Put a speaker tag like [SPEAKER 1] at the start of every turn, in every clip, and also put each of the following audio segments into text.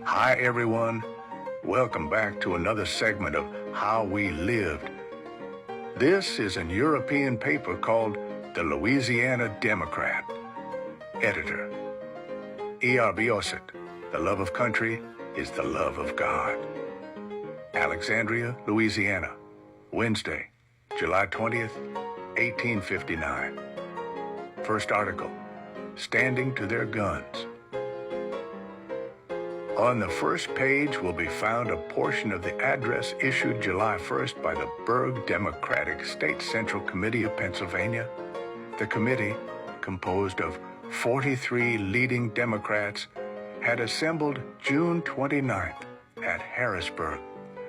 [SPEAKER 1] Hi everyone, welcome back to another segment of How We Lived. This is an European paper called the Louisiana Democrat. Editor, E.R.B. Osset, the love of country is the love of God. Alexandria, Louisiana, Wednesday, July 20th, 1859. First article, Standing to Their Guns. On the first page will be found a portion of the address issued July 1st by the Berg Democratic State Central Committee of Pennsylvania. The committee, composed of 43 leading Democrats, had assembled June 29th at Harrisburg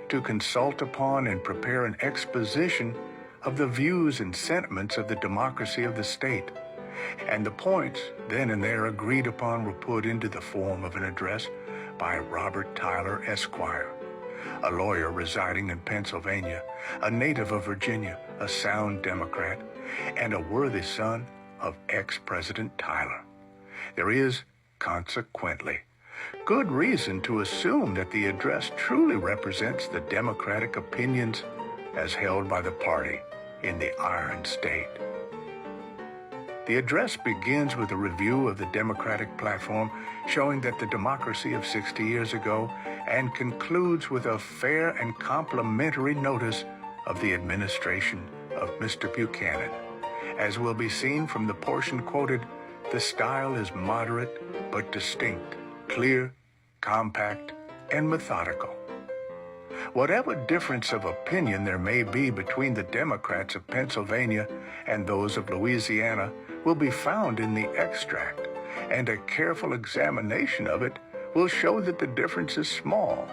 [SPEAKER 1] to consult upon and prepare an exposition of the views and sentiments of the democracy of the state, and the points then and there agreed upon were put into the form of an address by Robert Tyler, Esquire, a lawyer residing in Pennsylvania, a native of Virginia, a sound Democrat, and a worthy son of ex-President Tyler. There is, consequently, good reason to assume that the address truly represents the Democratic opinions as held by the party in the Iron State. The address begins with a review of the Democratic platform showing that the democracy of 60 years ago and concludes with a fair and complimentary notice of the administration of Mr. Buchanan. As will be seen from the portion quoted, the style is moderate but distinct, clear, compact, and methodical. Whatever difference of opinion there may be between the Democrats of Pennsylvania and those of Louisiana will be found in the extract, and a careful examination of it will show that the difference is small.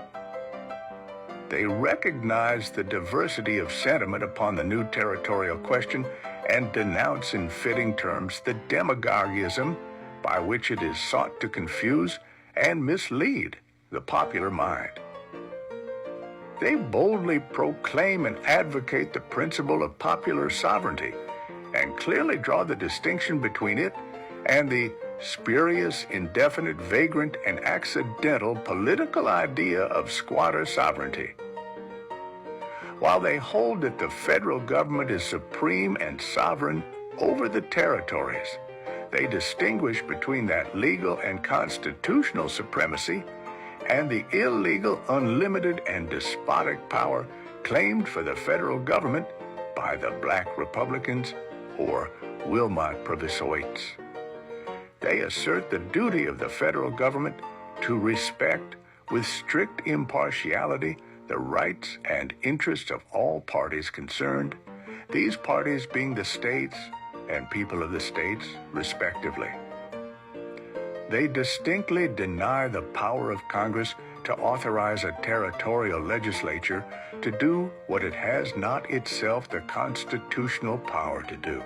[SPEAKER 1] They recognize the diversity of sentiment upon the new territorial question and denounce in fitting terms the demagogism by which it is sought to confuse and mislead the popular mind. They boldly proclaim and advocate the principle of popular sovereignty and clearly draw the distinction between it and the spurious, indefinite, vagrant, and accidental political idea of squatter sovereignty. While they hold that the federal government is supreme and sovereign over the territories, they distinguish between that legal and constitutional supremacy and the illegal, unlimited, and despotic power claimed for the federal government by the Black Republicans or Wilmot Provisoites. They assert the duty of the federal government to respect with strict impartiality the rights and interests of all parties concerned, these parties being the states and people of the states, respectively. They distinctly deny the power of Congress to authorize a territorial legislature to do what it has not itself the constitutional power to do.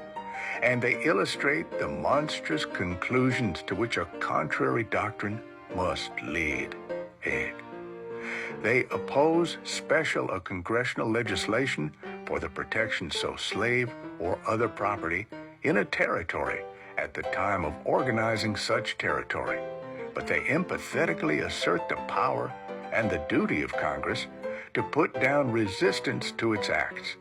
[SPEAKER 1] And they illustrate the monstrous conclusions to which a contrary doctrine must lead. They oppose special or congressional legislation for the protection of slave or other property in a territory at the time of organizing such territory, but they empathetically assert the power and the duty of Congress to put down resistance to its acts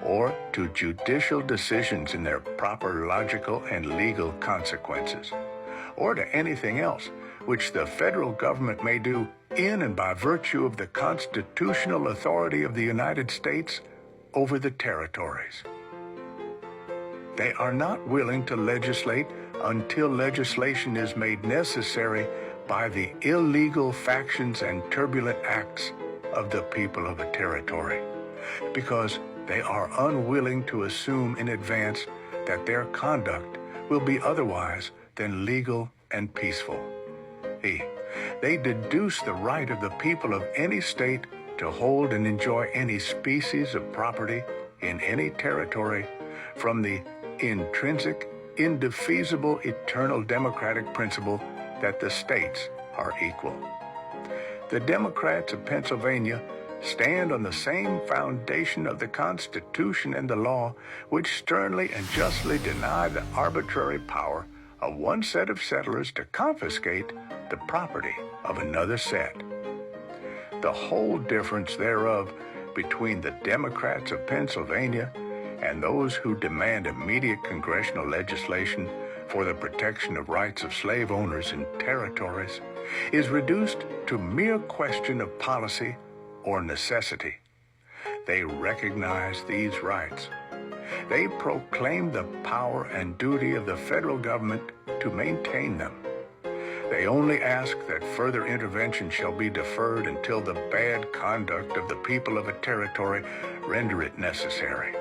[SPEAKER 1] or to judicial decisions in their proper logical and legal consequences, or to anything else which the federal government may do in and by virtue of the constitutional authority of the United States over the territories. They are not willing to legislate until legislation is made necessary by the illegal factions and turbulent acts of the people of a territory, because they are unwilling to assume in advance that their conduct will be otherwise than legal and peaceful. They deduce the right of the people of any state to hold and enjoy any species of property in any territory from the intrinsic, indefeasible, eternal democratic principle that the states are equal. The Democrats of Pennsylvania stand on the same foundation of the Constitution and the law, which sternly and justly deny the arbitrary power of one set of settlers to confiscate the property of another set. the whole difference thereof between the Democrats of Pennsylvania and those who demand immediate congressional legislation for the protection of rights of slave owners in territories is reduced to mere question of policy or necessity. They recognize these rights. They proclaim the power and duty of the federal government to maintain them. They only ask that further intervention shall be deferred until the bad conduct of the people of a territory render it necessary.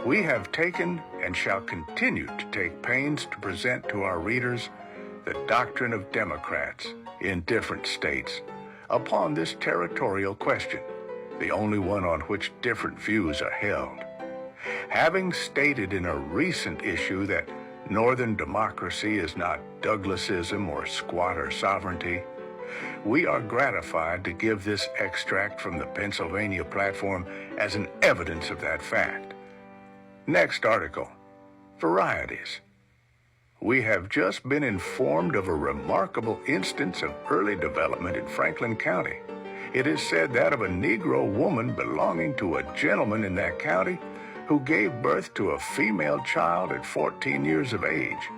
[SPEAKER 1] We have taken and shall continue to take pains to present to our readers the doctrine of Democrats in different states upon this territorial question, the only one on which different views are held. Having stated in a recent issue that Northern democracy is not Douglasism or squatter sovereignty, we are gratified to give this extract from the Pennsylvania platform as an evidence of that fact. Next article, varieties. We have just been informed of a remarkable instance of early development in Franklin County. It is said that of a Negro woman belonging to a gentleman in that county who gave birth to a female child at 14 years of age.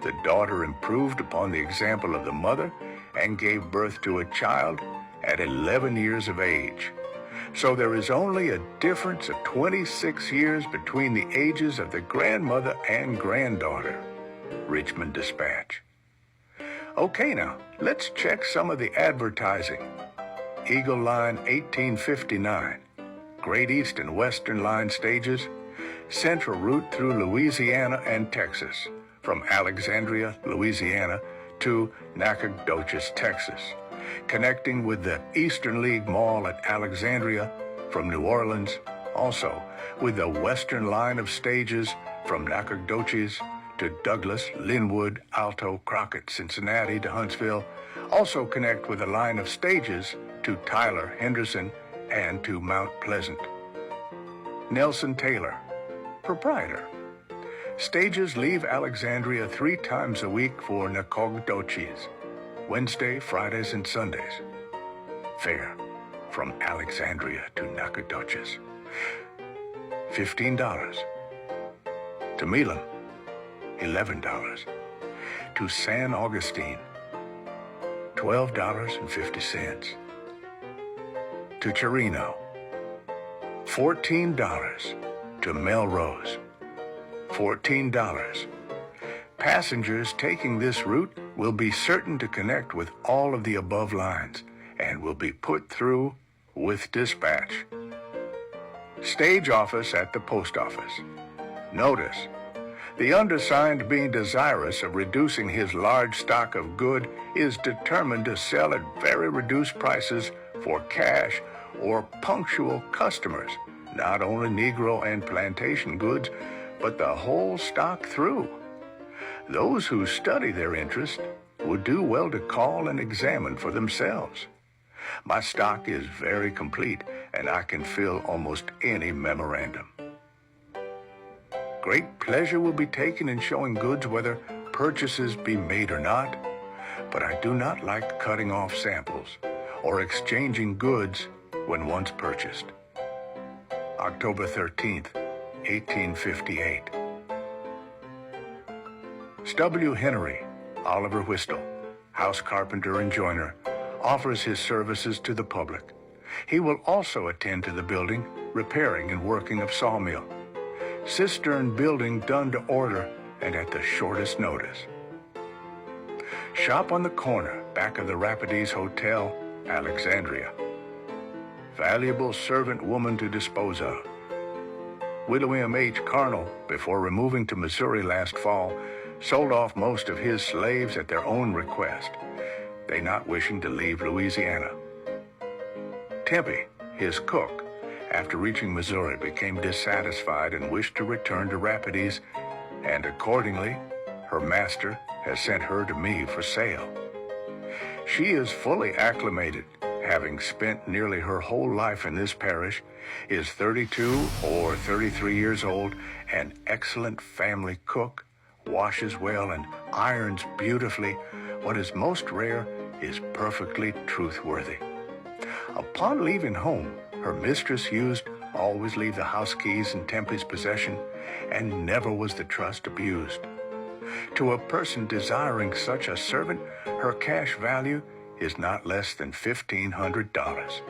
[SPEAKER 1] The daughter improved upon the example of the mother and gave birth to a child at 11 years of age. So there is only a difference of 26 years between the ages of the grandmother and granddaughter. Richmond Dispatch. Okay, now, let's check some of the advertising. Eagle Line 1859. Great East and Western Line stages, central route through Louisiana and Texas, from Alexandria, Louisiana, to Nacogdoches, Texas, connecting with the Eastern League Mall at Alexandria from New Orleans, also with the Western Line of stages from Nacogdoches to Douglas, Linwood, Alto, Crockett, Cincinnati to Huntsville, also connect with a line of stages to Tyler, Henderson, and to Mount Pleasant. Nelson Taylor, proprietor. Stages leave Alexandria 3 times a week for Nacogdoches, Wednesday, Fridays, and Sundays. Fare from Alexandria to Nacogdoches, $15. To Milan, $11. To San Augustine, $12.50. To Chirino, $14. To Melrose, $14. Passengers taking this route will be certain to connect with all of the above lines and will be put through with dispatch. Stage office at the post office. Notice, the undersigned, being desirous of reducing his large stock of good, is determined to sell at very reduced prices for cash or punctual customers, not only Negro and plantation goods, but the whole stock through. Those who study their interest would do well to call and examine for themselves. My stock is very complete, and I can fill almost any memorandum. Great pleasure will be taken in showing goods whether purchases be made or not, but I do not like cutting off samples or exchanging goods when once purchased. October 13th, 1858. W. Henry, Oliver Whistle, house carpenter and joiner, offers his services to the public. He will also attend to the building, repairing and working of sawmill. Cistern building done to order and at the shortest notice. Shop on the corner, back of the Rapides Hotel, Alexandria. Valuable servant woman to dispose of. William H. Carnell, before removing to Missouri last fall, sold off most of his slaves at their own request, they not wishing to leave Louisiana. Tempe, his cook, after reaching Missouri, became dissatisfied and wished to return to Rapides, and accordingly, her master has sent her to me for sale. She is fully acclimated, having spent nearly her whole life in this parish, is 32 or 33 years old, an excellent family cook, washes well and irons beautifully. What is most rare is perfectly truthworthy. Upon leaving home, her mistress used always leave the house keys in Tempe's possession, and never was the trust abused. To a person desiring such a servant, her cash value is not less than $1,500.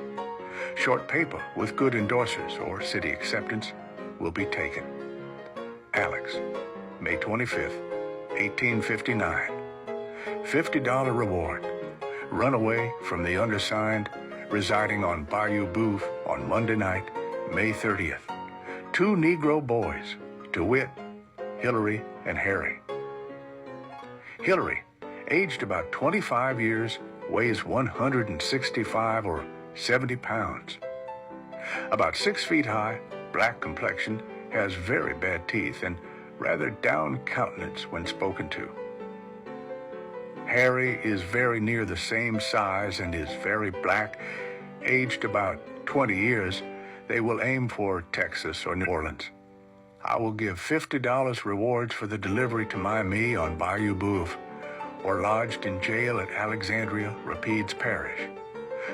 [SPEAKER 1] Short paper with good endorsers or city acceptance will be taken. Alex, May 25th, 1859. $50 reward. Runaway from the undersigned, residing on Bayou Boeuf on Monday night, May 30th. 2 Negro boys, to wit, Hillary and Harry. Hillary, aged about 25 years, weighs 165 or 70 pounds. About 6 feet high, black complexion, has very bad teeth and rather down countenance when spoken to. Harry is very near the same size and is very black, aged about 20 years. They will aim for Texas or New Orleans. I will give $50 rewards for the delivery to Miami on Bayou Boeuf, or lodged in jail at Alexandria, Rapides Parish,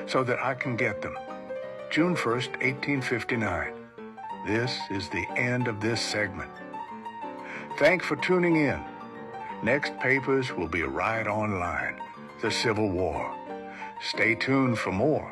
[SPEAKER 1] so that I can get them. June 1st, 1859. This is the end of this segment. Thanks for tuning in. Next papers will be right online, the Civil War. Stay tuned for more.